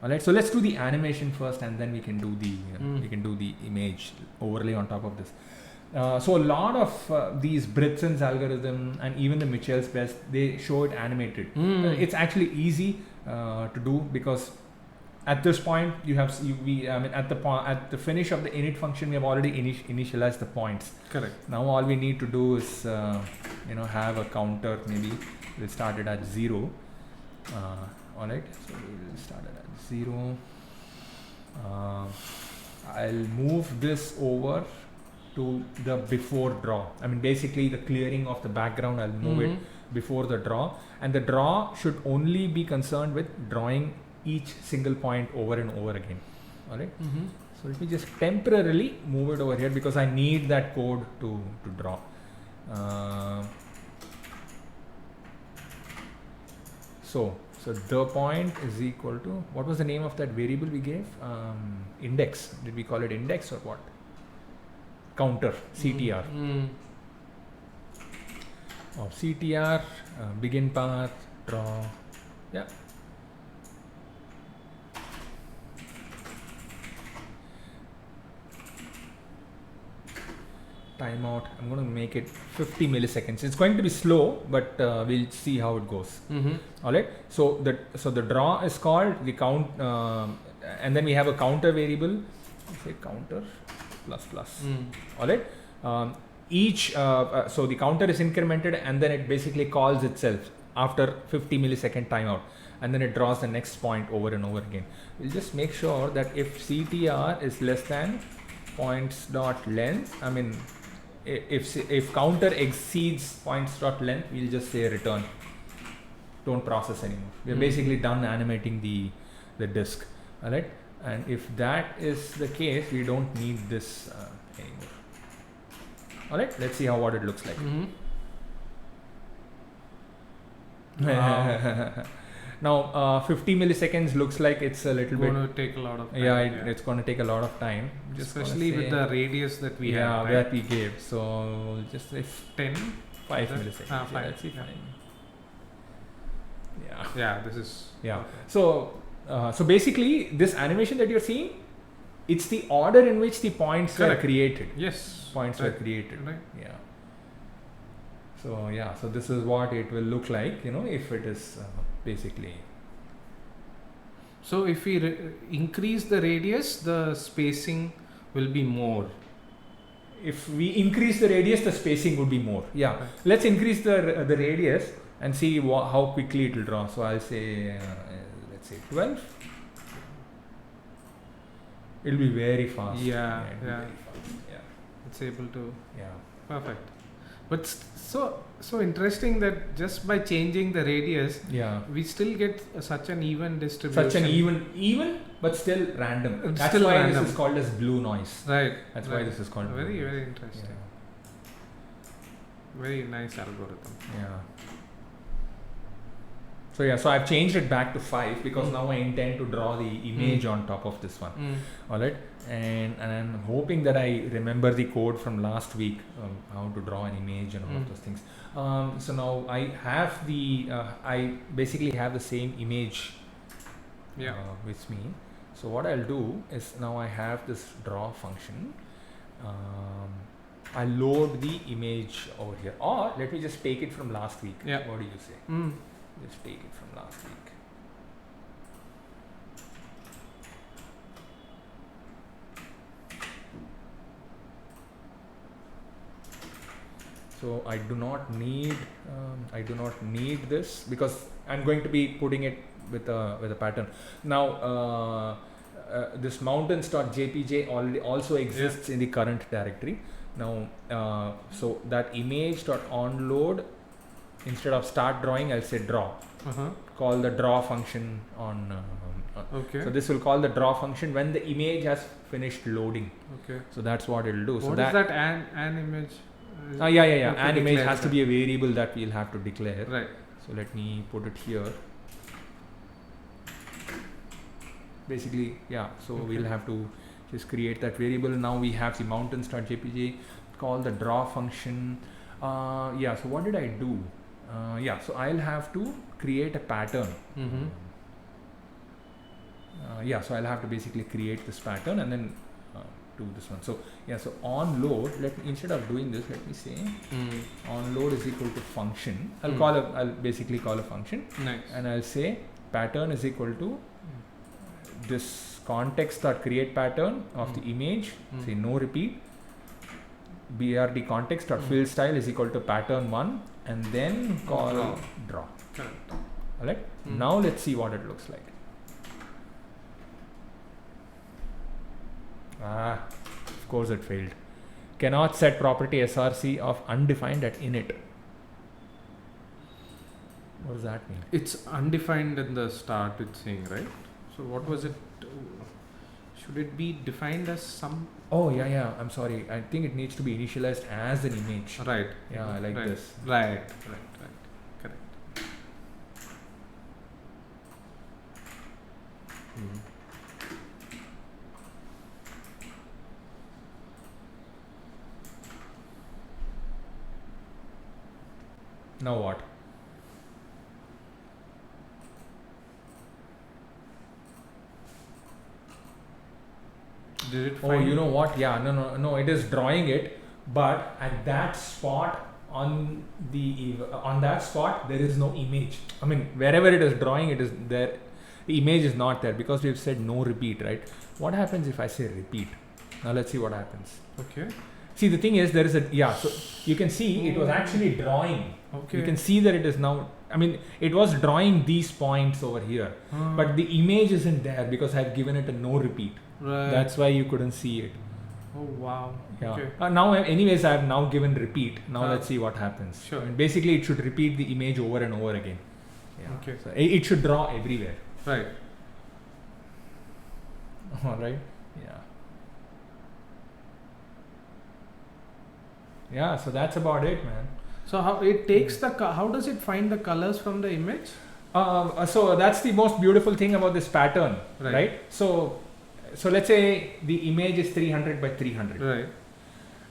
All right, so let's do the animation first, and then we can do the Mm. we can do the image overlay on top of this. So a lot of these Britson's algorithm and even the Mitchell's Best, they show it animated. It's actually easy to do because at this point you have at the finish of the init function we have already initialized the points. Correct. Now all we need to do is have a counter. Maybe we'll start it at 0. All right, so we'll start it at 0. I'll move this over to the before draw. I mean, basically the clearing of the background, I'll move it before the draw, and the draw should only be concerned with drawing each single point over and over again. All right. So let me just temporarily move it over here because I need that code to draw. So the point is equal to, what was the name of that variable we gave? Index. Did we call it index or what? Counter, CTR. Of CTR, begin path, draw. Yeah. Timeout. I'm going to make it 50 milliseconds. It's going to be slow, but we'll see how it goes. All right. So the draw is called the count, and then we have a counter variable. Say counter plus plus. All right. So the counter is incremented, and then it basically calls itself after 50 millisecond timeout, and then it draws the next point over and over again. We'll just make sure that if CTR is less than points dot length, I mean, if counter exceeds points dot length, we'll just say return. Don't process anymore. We're basically done animating the disk. All right. And if that is the case, we don't need this anymore. All right. Let's see what it looks like. Wow. Now 50 milliseconds looks like it's a little bit. Going to take a lot of time. It's going to take a lot of time. Especially with the radius that we have. Yeah, that we gave. So just say 5 milliseconds. Fine. Yeah, that's fine. Yeah. Yeah, this is. Yeah. Okay. So basically, this animation that you're seeing, it's the order in which the points were created. Yes. Points were created. Right. Yeah. So this is what it will look like, if it is basically. So if we increase the radius, the spacing will be more. If we increase the radius, the spacing would be more. Yeah. Okay. Let's increase the radius and see how quickly it will draw. So I'll say, let's say 12. It'll be very fast. Yeah. It'll be very fast. Yeah. It's able to. Yeah. Perfect. But so interesting that just by changing the radius, we still get such an even distribution. Such an even, but still random. It's That's still why random. this is called as blue noise. Right. That's why this is called very blue noise. very interesting. Very nice algorithm. Yeah. So I've changed it back to 5 because now I intend to draw the image on top of this one. All right, and I'm hoping that I remember the code from last week, how to draw an image and all of those things. So now I have I basically have the same image with me. So what I'll do is now I have this draw function. I load the image over here, or let me just take it from last week. Yeah. What do you say? Just take it from last week. So I do not need this because I'm going to be putting it with a pattern. Now this mountains.jpg already also exists in the current directory. Now so that image.onload, instead of start drawing, I'll say draw. Call the draw function on. Okay. So this will call the draw function when the image has finished loading. Okay. So that's what it'll do. What so is that an image? Yeah. Okay, An image declare has to be a variable that we'll have to declare. Right. So let me put it here. Basically, yeah. So we'll have to just create that variable. Now we have the mountains.jpg. Call the draw function. So what did I do? So I'll have to create a pattern. Yeah, so I'll have to basically create this pattern and then do this one. So yeah, so on load, instead of doing this, let me say on load is equal to function. I'll basically call a function. Nice. And I'll say pattern is equal to this context dot create pattern of the image. Say no repeat. BRD context dot fill style is equal to pattern 1 and then call draw. Correct. Alright. Now let's see what it looks like. Of course it failed. Cannot set property SRC of undefined at init. What does that mean? It's undefined in the start, it's saying, right? So what was it? Should it be defined as some? Oh yeah. I'm sorry. I think it needs to be initialized as an image. Right. Yeah, I like this. Right. Correct. Now what? Did it Oh, you know what? Yeah, no. It is drawing it, but at that spot on that spot there is no image. I mean, wherever it is drawing, it is there. The image is not there because we've said no repeat, right? What happens if I say repeat? Now let's see what happens. Okay. See, the thing is, there is so you can see it was actually drawing. Okay. You can see that it is now. I mean, it was drawing these points over here, but the image isn't there because I've given it a no repeat. Right. That's why you couldn't see it. Oh wow. Yeah. Okay. Now, anyways, I have now given repeat. Now let's see what happens. Sure. And basically, it should repeat the image over and over again. Yeah. Okay. So it should draw everywhere. Right. All right. Yeah. Yeah. So that's about it, man. So how it takes how does it find the colors from the image? So that's the most beautiful thing about this pattern, right? So let's say the image is 300 by 300, right?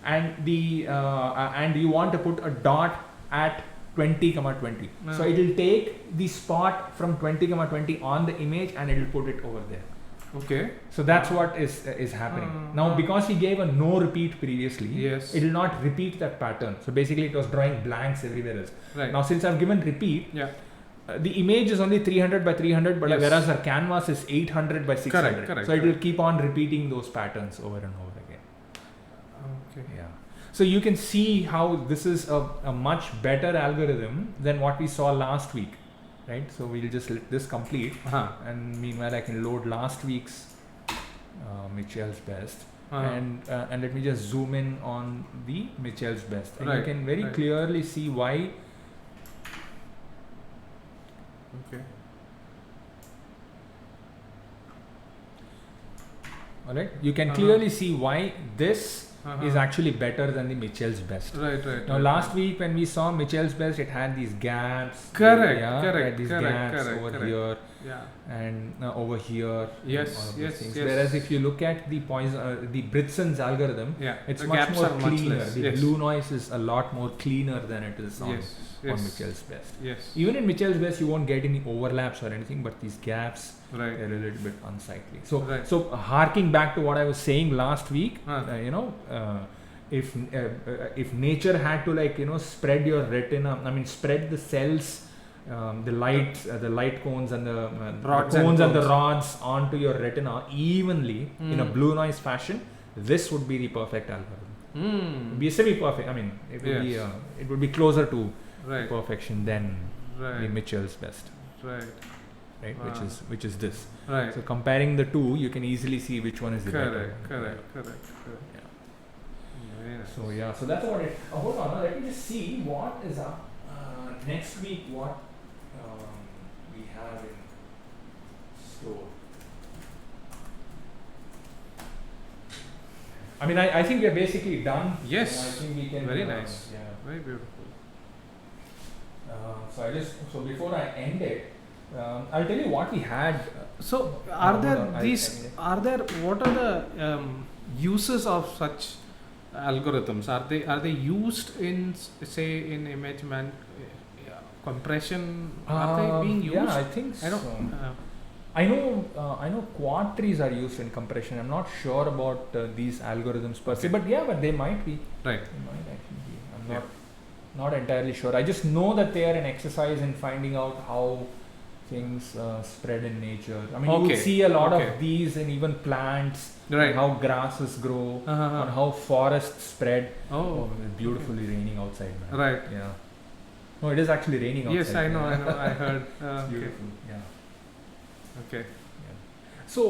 And and you want to put a dot at 20,20. So it will take the spot from 20,20 on the image and it will put it over there. Okay. So that's what is happening. Now because we gave a no repeat previously, yes, it will not repeat that pattern. So basically it was drawing blanks everywhere else. Right. Now since I've given repeat, yeah. The image is only 300 by 300, but yes, whereas our canvas is 800 by 600. Correct, so it will keep on repeating those patterns over and over again. Okay. Yeah. So you can see how this is a much better algorithm than what we saw last week, right? So we'll just let this complete, and meanwhile I can load last week's Mitchell's best, and let me just zoom in on the Mitchell's best, and you can very clearly see why. Okay. Alright, you can clearly see why this is actually better than the Mitchell's best. Right. Now last week when we saw Mitchell's best, it had these gaps. Correct. These gaps over here. Yeah. And over here. Yes. Whereas if you look at the the Britson's algorithm, it's the much more gaps are cleaner. much less. The blue noise is a lot more cleaner than it is on Mitchell's best. Yes. Even in Mitchell's best, you won't get any overlaps or anything, but these gaps are a little bit unsightly. So harking back to what I was saying last week, if nature had to spread your retina, spread the cells, the light cones and the cones and the rods onto your retina evenly in a blue noise fashion, this would be the perfect algorithm. It would be semi-perfect. It would be closer to perfection than the Mitchell's best. Right, which is this. Right. So comparing the two, you can easily see which one is the better. Correct. Yeah. So that's about it. Hold on, let me just see what is up next week. What we have in store. I think we are basically done. Yes. I think we can. Very nice. Yeah. Very beautiful. So before I end it, I'll tell you what we had. So what are the uses of such algorithms? Are they used in in image compression? Are they being used? Yeah, I think so. I know quad trees are used in compression. I'm not sure about these algorithms per se, but they might be. Right. They might actually be. I'm not entirely sure. I just know that they are an exercise in finding out how things spread in nature. I mean, you see a lot of these in even plants, right? How grasses grow, or how forests spread. Oh, it's beautifully raining outside, man. Right. Yeah. No, it is actually raining outside. Yes, I know. I heard. It's beautiful. Yeah. Okay. So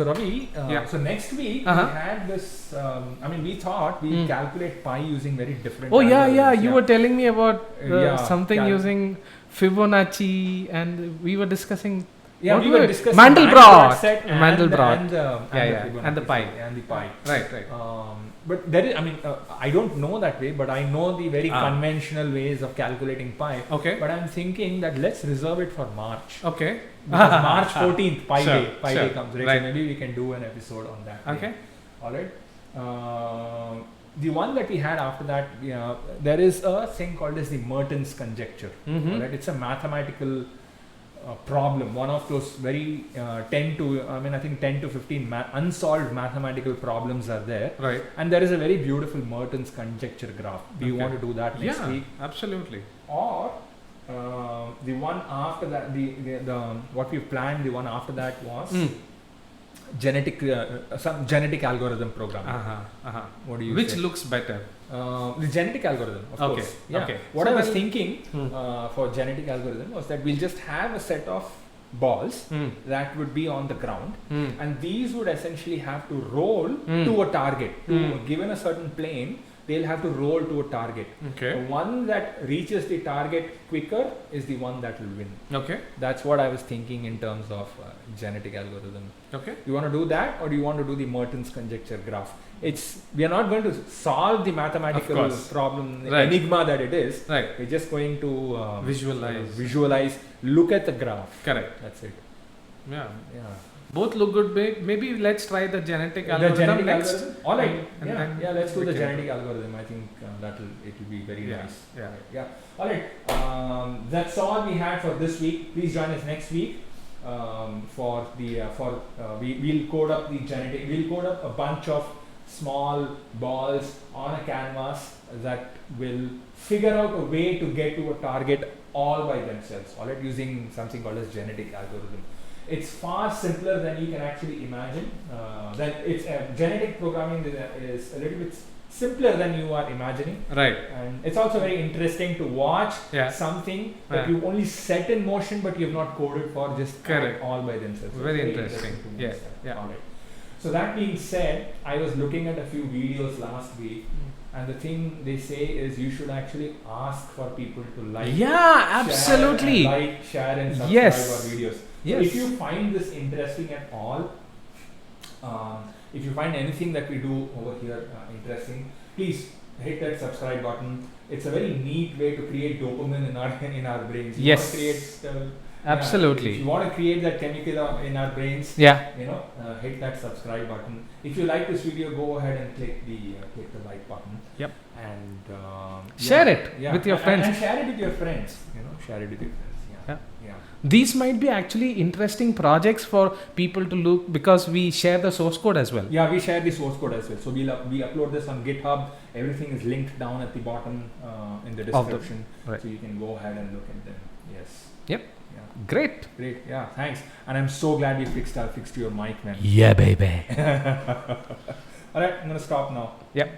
Ravi, so next week we had this. I mean, we thought we calculate pi using very different. Oh yeah. You were telling me about something using Fibonacci, and we were discussing. Yeah, we were discussing Mandelbrot and and the pi. Right. But there is, I mean, I don't know that way, but I know the very conventional ways of calculating pi. Okay. But I'm thinking that let's reserve it for March. Okay. Because March 14th, Pi Day comes, right? Right. So maybe we can do an episode on that. Okay. All right. The one that we had after that, there is a thing called as the Merton's conjecture. All right. It's a mathematical problem, one of those very 10 to 15 unsolved mathematical problems are there. Right. And there is a very beautiful Merton's conjecture graph. Do you want to do that next week? Absolutely. Or the one after that, the what we planned, the one after that was some genetic algorithm programming. What do you Which say? looks better? The genetic algorithm, of course. Yeah. Okay. What I was thinking for genetic algorithm was that we'll just have a set of balls that would be on the ground, and these would essentially have to roll to a target. Given a certain plane, they'll have to roll to a target. Okay. The one that reaches the target quicker is the one that will win. Okay. That's what I was thinking in terms of genetic algorithm. Okay. You want to do that, or do you want to do the Merton's conjecture graph? We are not going to solve the mathematical problem, enigma that it is. Right. We're just going to visualize, look at the graph. Correct. That's it. Yeah. Both look good. Maybe let's try the genetic algorithm next. Algorithm? All right. Let's do the genetic algorithm. I think it will be very nice. Yeah. All right. That's all we had for this week. Please join us next week. We'll code up the genetic. We'll code up a bunch of small balls on a canvas that will figure out a way to get to a target all by themselves. All right, using something called as genetic algorithm. It's far simpler than you can actually imagine. Genetic programming is a little bit simpler than you are imagining. Right. And it's also very interesting to watch something that you only set in motion, but you have not coded for, just all by themselves. So very interesting. Yeah. All right. So that being said, I was looking at a few videos last week, and the thing they say is you should actually ask for people to like. Yeah, absolutely. Share and subscribe our videos. Yes. So if you find this interesting at all, if you find anything that we do over here interesting, please hit that subscribe button. It's a very neat way to create dopamine in our brains. Absolutely. If you want to create that chemical in our brains, hit that subscribe button. If you like this video, go ahead and click the like button. Yep. And share it with your friends. And share it with your friends. Share it with your friends. Yeah. These might be actually interesting projects for people to look, because we share the source code as well. Yeah, we share the source code as well. So we upload this on GitHub. Everything is linked down at the bottom in the description. So you can go ahead and look at them. Yes. Yep. Yeah. Great. Yeah, thanks. And I'm so glad we fixed your mic, man. Yeah, baby. All right, I'm going to stop now. Yep.